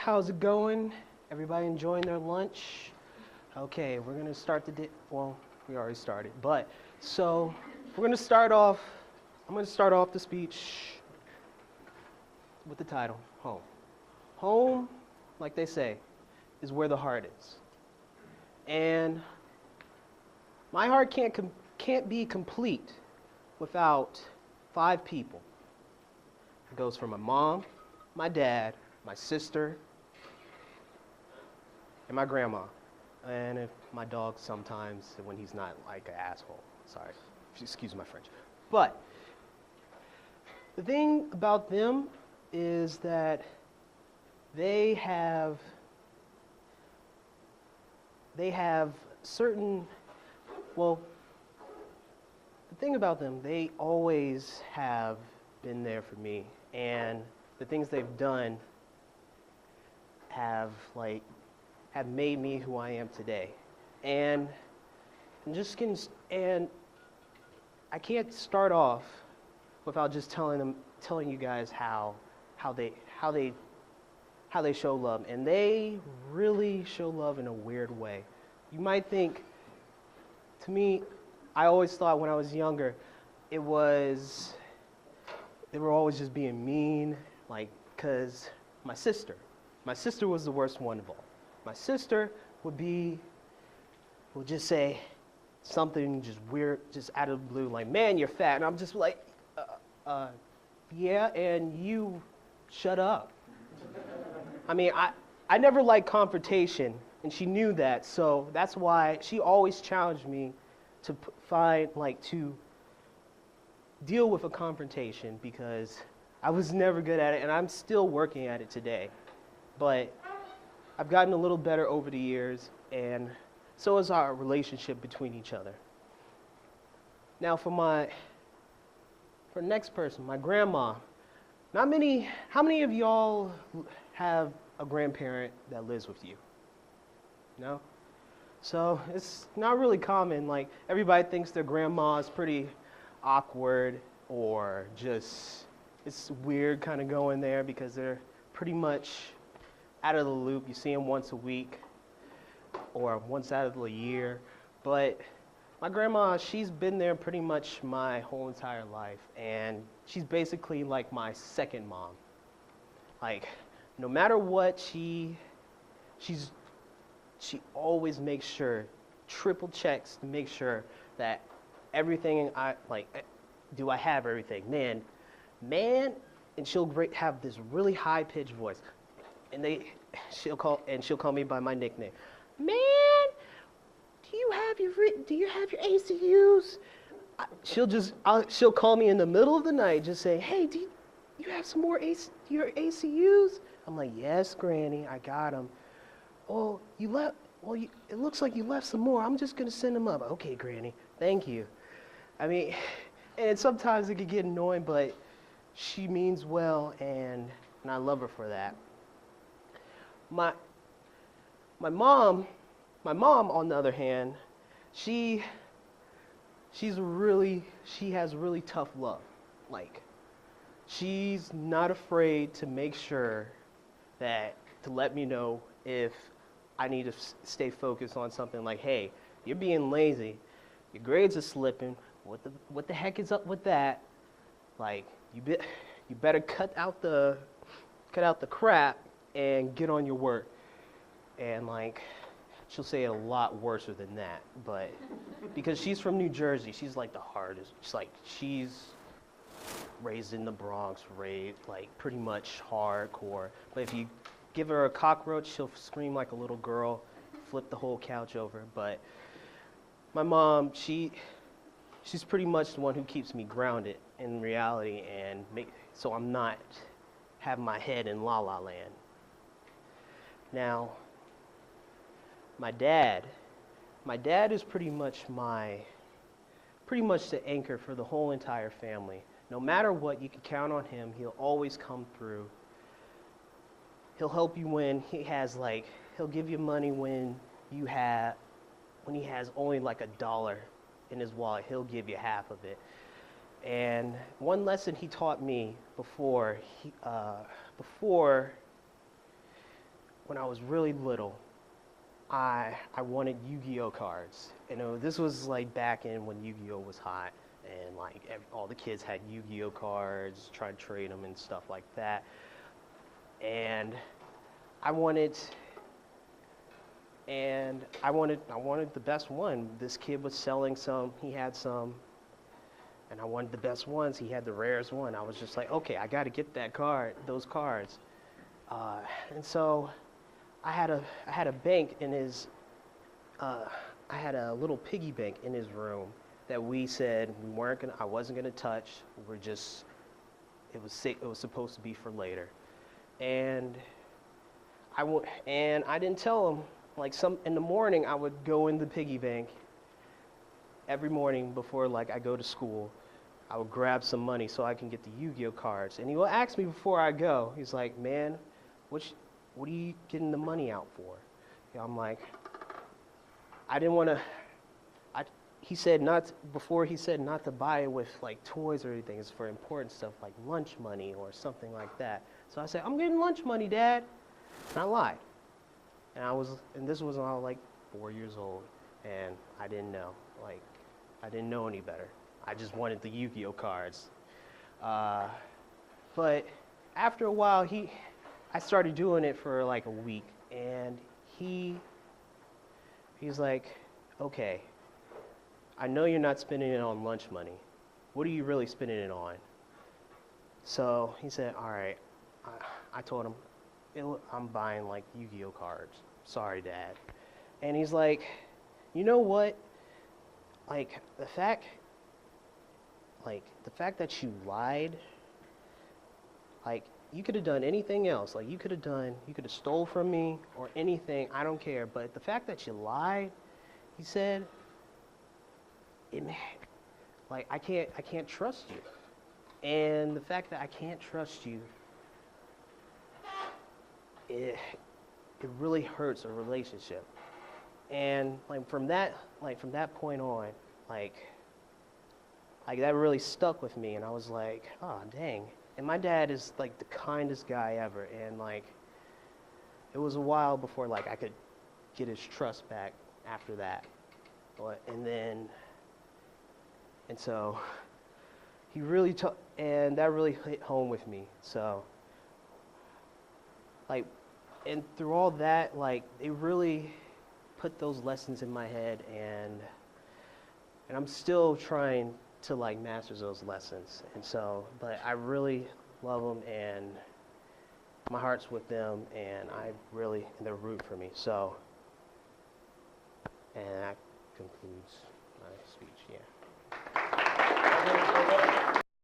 How's it going? Everybody enjoying their lunch? Okay, we're gonna start the day. Well, we already started, but so we're gonna start off. I'm gonna start off the speech with the title, Home. Home, like they say, is where the heart is. And my heart can't be complete without 5 people. It goes from my mom, my dad, my sister, and my grandma. And if my dog sometimes when he's not like an asshole. Sorry, excuse my French. But the thing about them is that they have certain, well, the thing about them, they always have been there for me, and the things they've done have made me who I am today. And I can't start off without just telling you guys how they show love, and they really show love in a weird way. You might think, to me, I always thought when I was younger, they were always just being mean, because my sister was the worst one of all. My sister would just say something just weird, just out of the blue, like, man, you're fat. And I'm just like, yeah, and you shut up. I mean, I never liked confrontation, and she knew that, so that's why she always challenged me to to deal with a confrontation, because I was never good at it, and I'm still working at it today. But I've gotten a little better over the years, and so is our relationship between each other. Now for the next person, my grandma. How many of y'all have a grandparent that lives with you? No? So it's not really common. Like, everybody thinks their grandma is pretty awkward, or just, it's weird kind of going there because they're pretty much out of the loop. You see them once a week or once out of the year. But my grandma, she's been there pretty much my whole entire life, and she's basically like my second mom. Like, no matter what, she always makes sure, triple checks to make sure that everything do I have everything? Man, and she'll have this really high pitched voice, and she'll call me by my nickname. Man, do you have your ACUs? She'll call me in the middle of the night, just say, hey, do you have some more your ACUs? I'm like, yes, Granny, I got them. Oh, you left. Well, it looks like you left some more. I'm just gonna send them up. Okay, Granny, thank you. I mean, and sometimes it can get annoying, but she means well, and I love her for that. My mom, on the other hand, she has really tough love. Like, she's not afraid to make sure to let me know if I need to stay focused on something, like, hey, you're being lazy, your grades are slipping, what the heck is up with that? Like, you better cut out the crap and get on your work. And she'll say it a lot worse than that, but because she's from New Jersey, she's like the hardest. She's raised in the Bronx, pretty much hardcore. But if you give her a cockroach, she'll scream like a little girl, flip the whole couch over. But my mom, she's pretty much the one who keeps me grounded in reality, and so I'm not having my head in la la land. Now, my dad is pretty much the anchor for the whole entire family. No matter what, you can count on him. He'll always come through. He'll help you when he'll give you money when he has only $1 in his wallet. He'll give you half of it. And one lesson he taught me before when I was really little, I wanted Yu-Gi-Oh cards. You know, this was like back in when Yu-Gi-Oh was hot, and like all the kids had Yu-Gi-Oh cards, tried to trade them and stuff like that. And I wanted, I wanted the best one. This kid was selling some, he had some, and I wanted the best ones. He had the rarest one. I was just like, okay, I got to get that card, those cards. And so I had a bank in his, I had a little piggy bank in his room that we said I wasn't gonna touch. It was supposed to be for later. And I didn't tell him. Like in the morning, I would go in the piggy bank every morning before like I go to school. I would grab some money so I can get the Yu-Gi-Oh cards. And he will ask me before I go. He's like, "Man, what are you getting the money out for?" I'm like, I didn't want to. He said not to buy it with like toys or anything. It's for important stuff like lunch money or something like that. So I said, "I'm getting lunch money, Dad," and I lied. And this was when I was like 4 years old, and I didn't know. Like, I didn't know any better. I just wanted the Yu-Gi-Oh cards. But after a while, I started doing it for like a week, and he's like, "Okay, I know you're not spending it on lunch money. What are you really spending it on?" So he said, "All right." I told him, "I'm buying like Yu-Gi-Oh cards. Sorry, Dad." And he's like, "You know what? Like the fact that you lied, like you could have done anything else. Like you could have stole from me or anything. I don't care. But the fact that you lied," he said, like I can't trust you. And the fact that I can't trust you, it really hurts a relationship." And from that point on, like that really stuck with me, and I was like, "Oh, dang." And my dad is like the kindest guy ever, and like it was a while before like I could get his trust back after that. And so he really and that really hit home with me. So like, and through all that, like it really put those lessons in my head, and I'm still trying to like master those lessons. And so, but I really love them, and my heart's with them, and they're root for me. So, and that concludes my speech. Yeah.